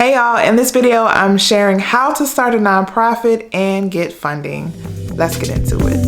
Hey y'all, in this video, I'm sharing how to start a nonprofit and get funding. Let's get into it.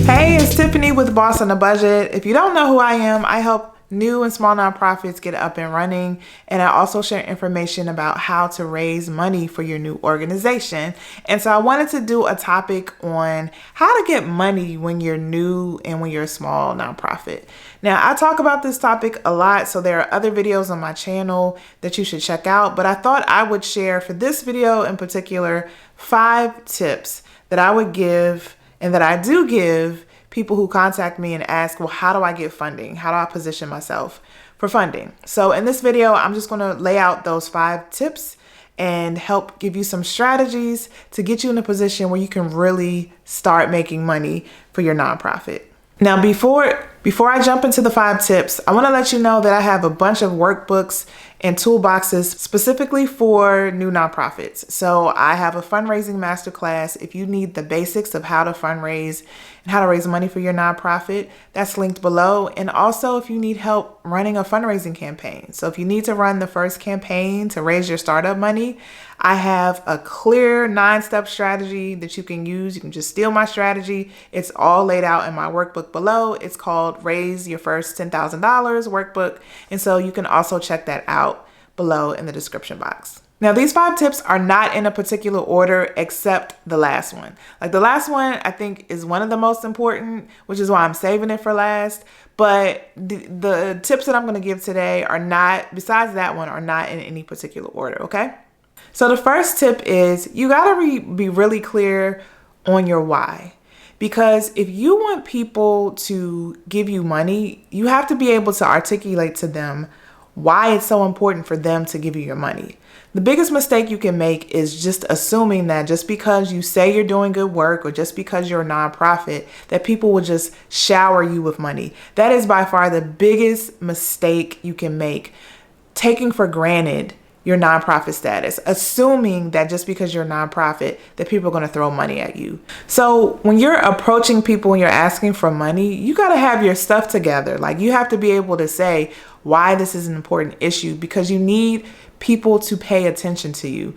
Hey, it's Tiffany with Boss on a Budget. If you don't know who I am, I help new and small nonprofits get up and running, and I also share information about how to raise money for your new organization. And so I wanted to do a topic on how to get money when you're new and when you're a small nonprofit. Now, I talk about this topic a lot, so there are other videos on my channel that you should check out, but I thought I would share for this video in particular 5 tips that I would give and that I do give people who contact me and ask, well, how do I get funding? How do I position myself for funding? So in this video, I'm just going to lay out those 5 tips and help give you some strategies to get you in a position where you can really start making money for your nonprofit. Now, before I jump into the 5 tips, I want to let you know that I have a bunch of workbooks and toolboxes specifically for new nonprofits. So I have a fundraising masterclass. If you need the basics of how to fundraise and how to raise money for your nonprofit, that's linked below. And also if you need help running a fundraising campaign. So if you need to run the first campaign to raise your startup money, I have a clear 9-step strategy that you can use. You can just steal my strategy. It's all laid out in my workbook below. It's called Raise Your First $10,000 workbook. And so you can also check that out below in the description box. Now, these 5 tips are not in a particular order except the last one. Like the last one, I think is one of the most important, which is why I'm saving it for last. But the tips that I'm going to give today are not, besides that one, are not in any particular order, okay? So the first tip is you got to be really clear on your why. Because if you want people to give you money, you have to be able to articulate to them why it's so important for them to give you your money. The biggest mistake you can make is just assuming that just because you say you're doing good work or just because you're a nonprofit, that people will just shower you with money. That is by far the biggest mistake you can make, taking for granted your nonprofit status, assuming that just because you're a nonprofit that people are going to throw money at you. So when you're approaching people and you're asking for money, you got to have your stuff together. Like you have to be able to say why this is an important issue because you need people to pay attention to you.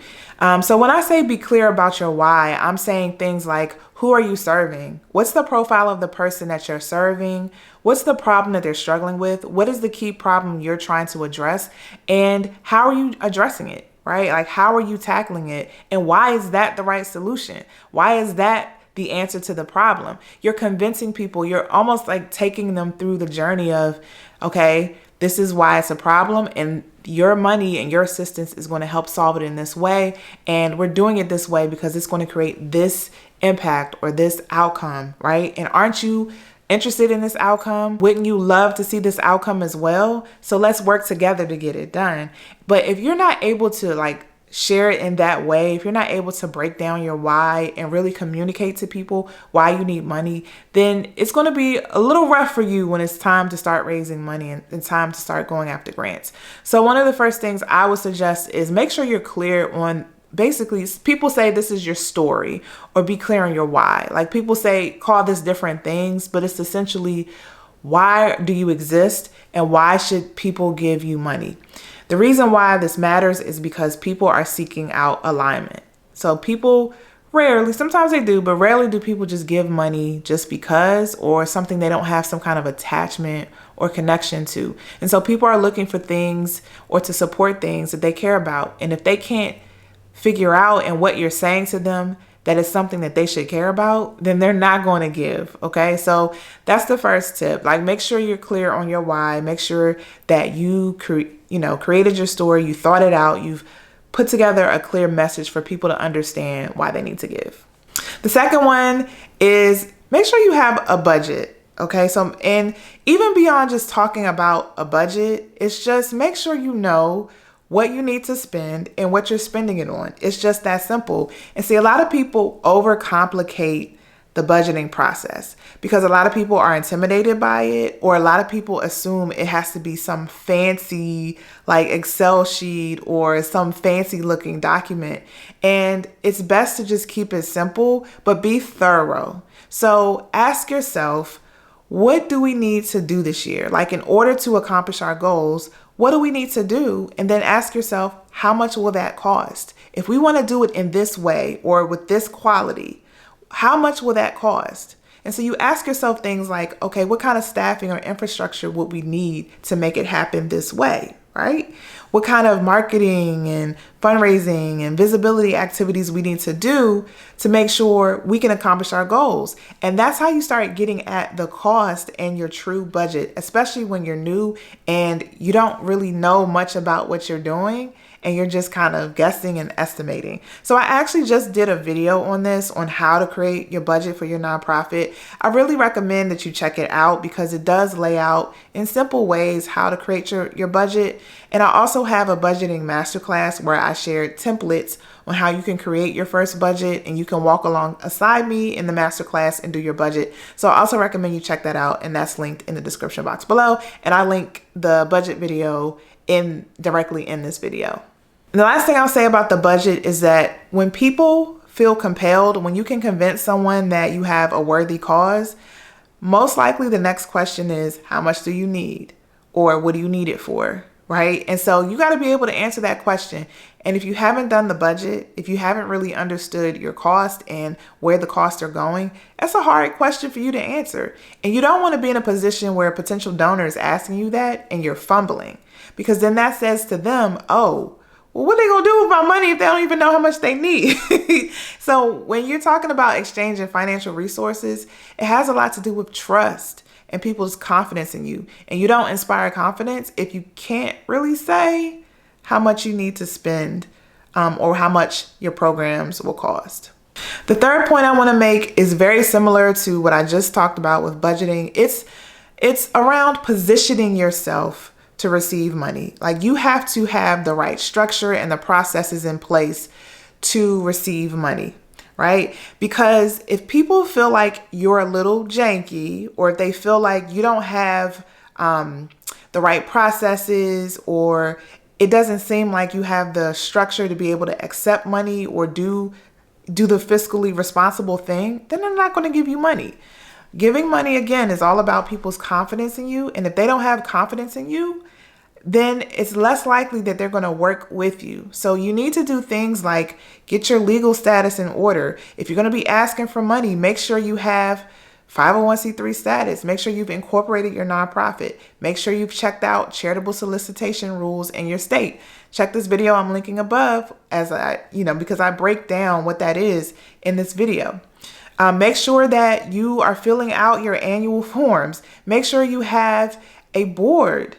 So when I say be clear about your why, I'm saying things like, who are you serving? What's the profile of the person that you're serving? What's the problem that they're struggling with? What is the key problem you're trying to address? And how are you addressing it, right? Like, how are you tackling it? And why is that the right solution? Why is that the answer to the problem? You're convincing people, you're almost like taking them through the journey of, okay, this is why it's a problem, and your money and your assistance is going to help solve it in this way. And we're doing it this way because it's going to create this impact or this outcome, right? And aren't you interested in this outcome? Wouldn't you love to see this outcome as well? So let's work together to get it done. But if you're not able to share it in that way, if you're not able to break down your why and really communicate to people why you need money, then it's going to be a little rough for you when it's time to start raising money and time to start going after grants. So one of the first things I would suggest is make sure you're clear on, basically, people say this is your story, or be clear on your why. Like people say, call this different things, but it's essentially, why do you exist and why should people give you money? The reason why this matters is because people are seeking out alignment. So people rarely, sometimes they do, but rarely do people just give money just because, or something they don't have some kind of attachment or connection to. And so people are looking for things or to support things that they care about. And if they can't figure out in what you're saying to them that it's something that they should care about, then they're not going to give. Okay. So that's the first tip. Like, make sure you're clear on your why. Make sure that you created your story. You thought it out. You've put together a clear message for people to understand why they need to give. The second one is make sure you have a budget. Okay. So, and even beyond just talking about a budget, it's just make sure you know what you need to spend and what you're spending it on. It's just that simple. And see, a lot of people overcomplicate the budgeting process because a lot of people are intimidated by it, or a lot of people assume it has to be some fancy Excel sheet or some fancy looking document. And it's best to just keep it simple, but be thorough. So ask yourself, what do we need to do this year? Like, in order to accomplish our goals, what do we need to do? And then ask yourself, how much will that cost? If we want to do it in this way or with this quality, how much will that cost? And so you ask yourself things like, okay, what kind of staffing or infrastructure would we need to make it happen this way, right? What kind of marketing and fundraising and visibility activities we need to do to make sure we can accomplish our goals. And that's how you start getting at the cost and your true budget, especially when you're new and you don't really know much about what you're doing and you're just kind of guessing and estimating. So I actually just did a video on this, on how to create your budget for your nonprofit. I really recommend that you check it out because it does lay out in simple ways how to create your budget. And I also have a budgeting masterclass where I shared templates on how you can create your first budget, and you can walk alongside me in the masterclass and do your budget. So I also recommend you check that out, and that's linked in the description box below. And I link the budget video directly in this video. And the last thing I'll say about the budget is that when people feel compelled, when you can convince someone that you have a worthy cause, most likely the next question is, how much do you need? Or what do you need it for? Right? And so you got to be able to answer that question. And if you haven't done the budget, if you haven't really understood your cost and where the costs are going, that's a hard question for you to answer. And you don't want to be in a position where a potential donor is asking you that and you're fumbling, because then that says to them, oh, well, what are they going to do with my money if they don't even know how much they need? So when you're talking about exchanging financial resources, it has a lot to do with trust and people's confidence in you. And you don't inspire confidence if you can't really say how much you need to spend or how much your programs will cost. The third point I want to make is very similar to what I just talked about with budgeting. It's around positioning yourself to receive money. Like, you have to have the right structure and the processes in place to receive money, right? Because if people feel like you're a little janky, or if they feel like you don't have the right processes, or it doesn't seem like you have the structure to be able to accept money or do the fiscally responsible thing, then they're not going to give you money. Giving money, again, is all about people's confidence in you. And if they don't have confidence in you, then it's less likely that they're going to work with you. So you need to do things like get your legal status in order. If you're going to be asking for money, make sure you have 501c3 status. Make sure you've incorporated your nonprofit. Make sure you've checked out charitable solicitation rules in your state. Check this video I'm linking above because I break down what that is in this video. Make sure that you are filling out your annual forms. Make sure you have a board.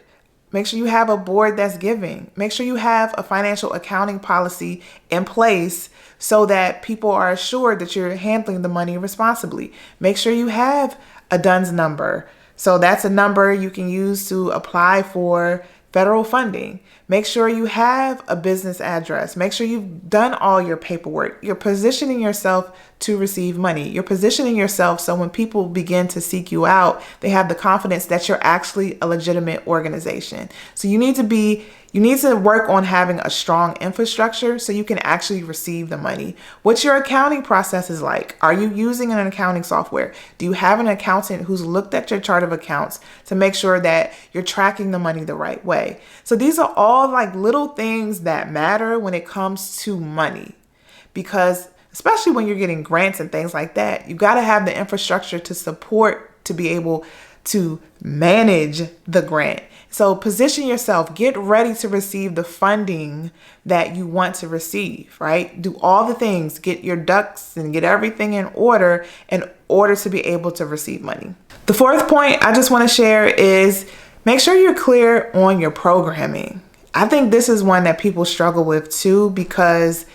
Make sure you have a board that's giving. Make sure you have a financial accounting policy in place so that people are assured that you're handling the money responsibly. Make sure you have a DUNS number. So that's a number you can use to apply for federal funding. Make sure you have a business address. Make sure you've done all your paperwork. You're positioning yourself to receive money. You're positioning yourself so when people begin to seek you out, they have the confidence that you're actually a legitimate organization. So you need to work on having a strong infrastructure so you can actually receive the money. What's your accounting processes like? Are you using an accounting software? Do you have an accountant who's looked at your chart of accounts to make sure that you're tracking the money the right way? So these are all like little things that matter when it comes to money, because especially when you're getting grants and things like that, you got to have the infrastructure to support, to be able to manage the grant. So position yourself, get ready to receive the funding that you want to receive, right? Do all the things, get your ducks and get everything in order to be able to receive money. The fourth point I just want to share is make sure you're clear on your programming. I think this is one that people struggle with too, because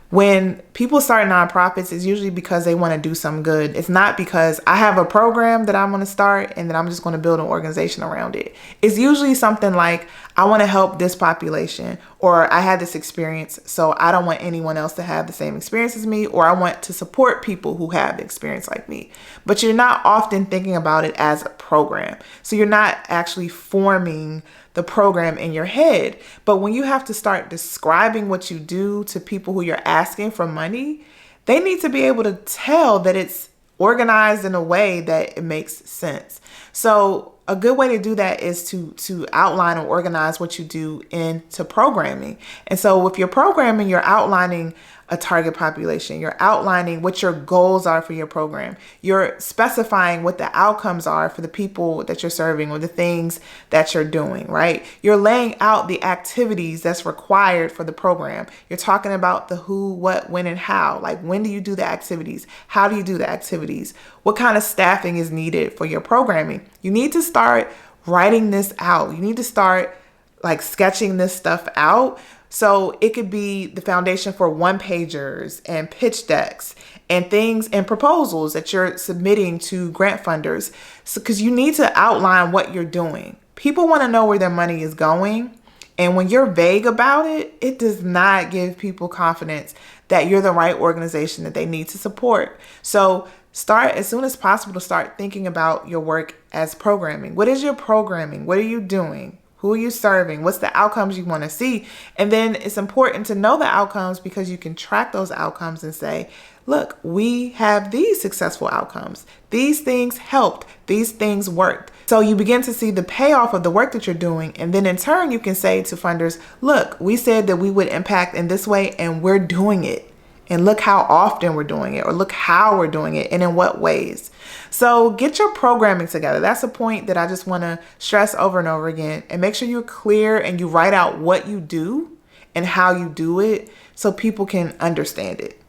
when people start nonprofits, it's usually because they want to do some good. It's not because I have a program that I'm going to start and then I'm just going to build an organization around it. It's usually something like, I want to help this population, or I had this experience, so I don't want anyone else to have the same experience as me, or I want to support people who have the experience like me. But you're not often thinking about it as a program. So you're not actually forming the program in your head. But when you have to start describing what you do to people who you're asking for money, they need to be able to tell that it's organized in a way that it makes sense. So a good way to do that is to outline or organize what you do into programming. And so with your programming, you're outlining a target population. You're outlining what your goals are for your program. You're specifying what the outcomes are for the people that you're serving or the things that you're doing, right? You're laying out the activities that's required for the program. You're talking about the who, what, when, and how. Like, when do you do the activities? How do you do the activities? What kind of staffing is needed for your programming? You need to start writing this out. You need to start like sketching this stuff out. So it could be the foundation for one-pagers and pitch decks and things and proposals that you're submitting to grant funders. So, because you need to outline what you're doing. People want to know where their money is going. And when you're vague about it, it does not give people confidence that you're the right organization that they need to support. So start as soon as possible to start thinking about your work as programming. What is your programming? What are you doing? Who are you serving? What's the outcomes you want to see? And then it's important to know the outcomes because you can track those outcomes and say, look, we have these successful outcomes. These things helped. These things worked. So you begin to see the payoff of the work that you're doing. And then in turn, you can say to funders, look, we said that we would impact in this way and we're doing it. And look how often we're doing it, or look how we're doing it and in what ways. So get your programming together. That's a point that I just want to stress over and over again. And make sure you're clear and you write out what you do and how you do it so people can understand it.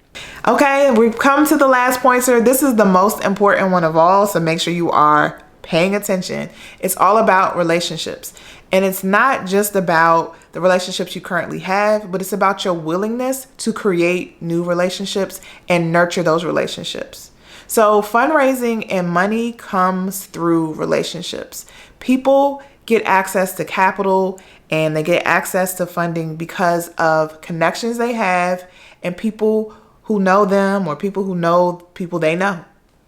Okay, we've come to the last pointer. This is the most important one of all, so make sure you are paying attention. It's all about relationships. And it's not just about the relationships you currently have, but it's about your willingness to create new relationships and nurture those relationships. So fundraising and money comes through relationships. People get access to capital and they get access to funding because of connections they have and people who know them or people who know people they know.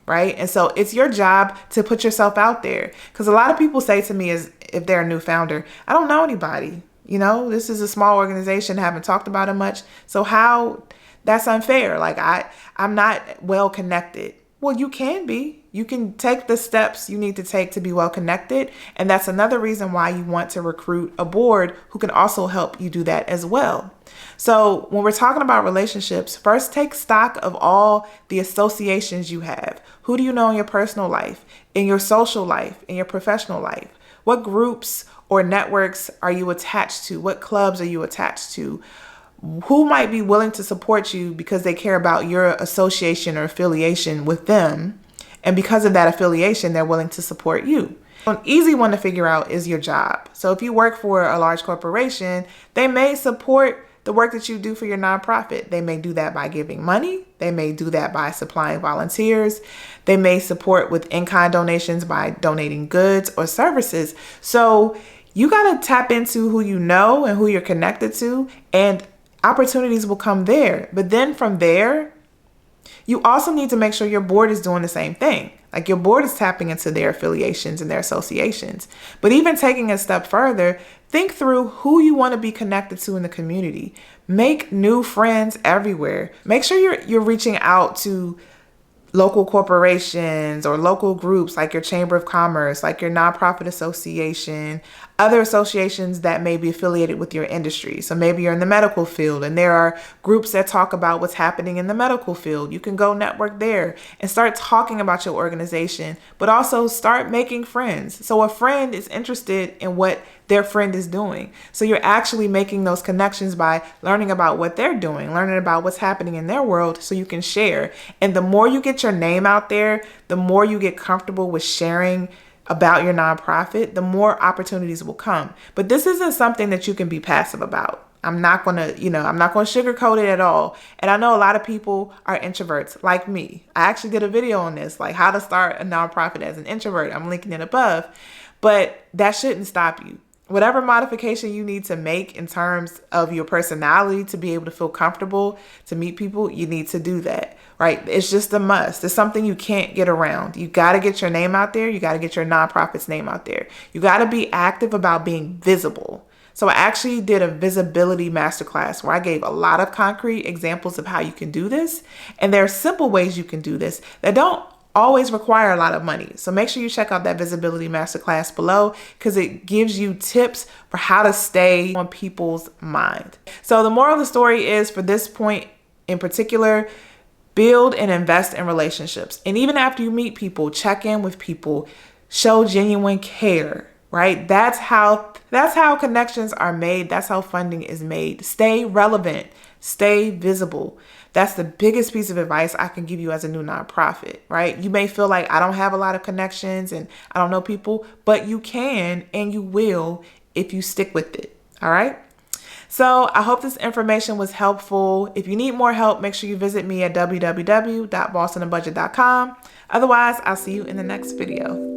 Right? And so it's your job to put yourself out there. Because a lot of people say to me, as if they're a new founder, I don't know anybody. You know, this is a small organization, haven't talked about it much. So how, that's unfair. Like I'm not well connected. Well, you can be. You can take the steps you need to take to be well connected. And that's another reason why you want to recruit a board who can also help you do that as well. So when we're talking about relationships, first take stock of all the associations you have. Who do you know in your personal life, in your social life, in your professional life? What groups or networks are you attached to? What clubs are you attached to? Who might be willing to support you because they care about your association or affiliation with them? And because of that affiliation, they're willing to support you. An easy one to figure out is your job. So if you work for a large corporation, they may support the work that you do for your nonprofit. They may do that by giving money. They may do that by supplying volunteers. They may support with in-kind donations by donating goods or services. So you got to tap into who you know and who you're connected to, and opportunities will come there. But then from there, you also need to make sure your board is doing the same thing. Like your board is tapping into their affiliations and their associations. But even taking a step further, think through who you want to be connected to in the community. Make new friends everywhere. Make sure you're reaching out to local corporations or local groups like your Chamber of Commerce, like your nonprofit association, other associations that may be affiliated with your industry. So maybe you're in the medical field and there are groups that talk about what's happening in the medical field. You can go network there and start talking about your organization, but also start making friends. So a friend is interested in what their friend is doing. So you're actually making those connections by learning about what they're doing, learning about what's happening in their world so you can share. And the more you get your name out there, the more you get comfortable with sharing about your nonprofit, the more opportunities will come. But this isn't something that you can be passive about. I'm not going to sugarcoat it at all. And I know a lot of people are introverts like me. I actually did a video on this, like how to start a nonprofit as an introvert. I'm linking it above, but that shouldn't stop you. Whatever modification you need to make in terms of your personality to be able to feel comfortable to meet people, you need to do that, right? It's just a must. It's something you can't get around. You got to get your name out there. You got to get your nonprofit's name out there. You got to be active about being visible. So I actually did a visibility masterclass where I gave a lot of concrete examples of how you can do this. And there are simple ways you can do this that don't always require a lot of money. So make sure you check out that visibility masterclass below, because it gives you tips for how to stay on people's mind. So the moral of the story is, for this point in particular, build and invest in relationships. And even after you meet people, check in with people, show genuine care, right? That's how connections are made. That's how funding is made. Stay relevant, stay visible. That's the biggest piece of advice I can give you as a new nonprofit, right? You may feel like I don't have a lot of connections and I don't know people, but you can and you will if you stick with it, all right? So I hope this information was helpful. If you need more help, make sure you visit me at www.bossonabudget.com. Otherwise, I'll see you in the next video.